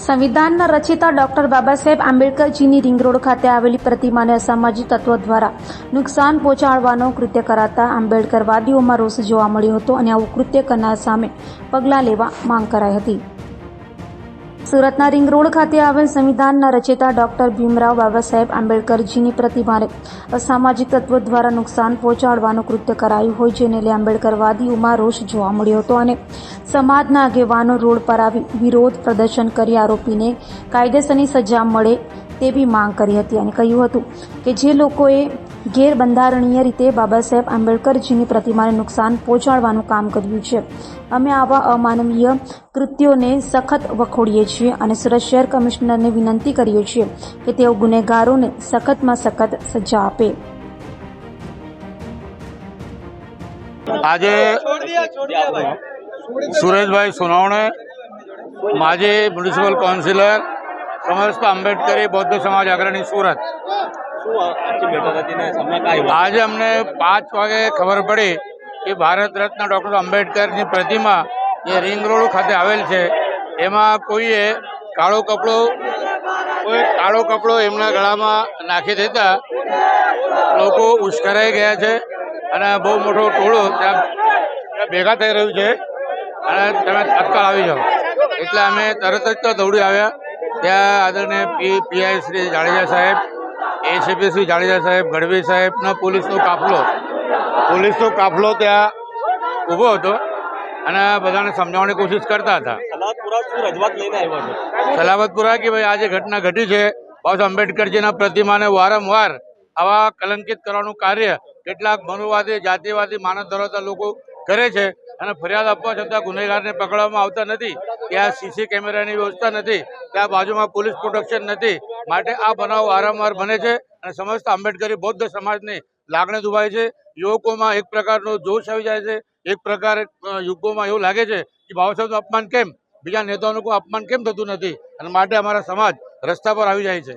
સંવિધાનના રચયિતા doctor Baba Saheb આંબેડકરજીની ring road ખાતે આવેલી પ્રતિમાને અસામાજિક તત્વો દ્વારા નુકસાન પહોંચાડવાનો કૃત્ય કરાતા આંબેડકરવાદીઓમાં રોષ જોવા મળ્યો હતો અને આવું કૃત્ય કરનાર સામે પગલાં લેવા માંગ કરાઈ હતી। સુરતના રિંગ રોડ ખાતે આવેલ સંવિધાનના રચયિતા ડોક્ટર ભીમરાવ બાબા સાહેબ આંબેડકરજીની પ્રતિમાને અસામાજિક તત્વો દ્વારા નુકસાન પહોંચાડવાનું કૃત્ય કરાયું હોય જેને લઈ આંબેડકરવાદીઓમાં રોષ જોવા મળ્યો હતો અને સમાજના આગેવાનો રોડ પર આવી વિરોધ પ્રદર્શન કરી આરોપીને કાયદેસરની સજા મળે તેવી માંગ કરી હતી અને કહ્યું હતું કે જે લોકોએ ગેરબંધારણીય રીતે બાબા સાહેબ આંબેડકરજીની પ્રતિમાને નુકસાન પહોંચાડવાનું કામ કર્યું છે, અમે આવા અમાનવીય કૃત્યોને સખત વખોડીએ છીએ અને સુરત શહેર કમિશનરને વિનંતી કરીએ છીએ કે તેઓ ગુનેગારોને સખતમાં સખત સજા આપે। આજે સુરેશભાઈ સોનવણે માજી મ્યુનિસિપલ કાઉન્સિલર સમસ્ત આંબેડકરી બૌદ્ધ સમાજ અગ્રણી સુરત આજે અમને 5 વાગે ખબર પડી કે ભારત રત્ન ડૉક્ટર આંબેડકરની પ્રતિમા જે રિંગ રોડ ખાતે આવેલ છે એમાં કોઈએ કાળો કપડો એમના ગળામાં નાખી દેતા લોકો ઉશ્કેરાઈ ગયા છે અને બહુ મોટો ટોળો ત્યાં ભેગા થઈ રહ્યું છે અને તમે તત્કાળ આવી જાઓ એટલે અમે તરત જ તો દોડી આવ્યા। ત્યાં આદરણીય પીઆઈ શ્રી જાડેજા સાહેબ, એસીપી શ્રી જાડેજા સાહેબ, ગઢવી સાહેબનો પોલીસનો કાફલો ત્યાં ઊભો હતો અને બધાને સમજાવવાની કોશિશ કરતા હતા। સલાબતપુરા કે ભાઈ આ જે ઘટના ઘટી છે બાબા આંબેડકરજીના પ્રતિમાને વારંવાર આવા કલંકિત કરવાનું કાર્ય કેટલાક મનુવાદી જાતિવાદી માનસ ધરાવતા લોકો કરે છે અને ફરિયાદ આપવા છતાં ગુનેગારને પકડવામાં આવતા નથી। ત્યાં સીસી કેમેરાની વ્યવસ્થા નથી, ત્યાં બાજુમાં પોલીસ પ્રોટેક્શન નથી, માટે આ બનાવ વારંવાર બને છે અને સમસ્ત આંબેડકરી બૌદ્ધ સમાજની લાગણી દુભાય છે। યુવકોમાં એક પ્રકારનો જોશ આવી જાય છે, એક પ્રકાર યુવકોમાં એવું લાગે છે કે બાબા સાહેબનું અપમાન કેમ, બીજા નેતાઓનું કોઈ અપમાન કેમ થતું નથી અને માટે અમારા સમાજ રસ્તા પર આવી જાય છે।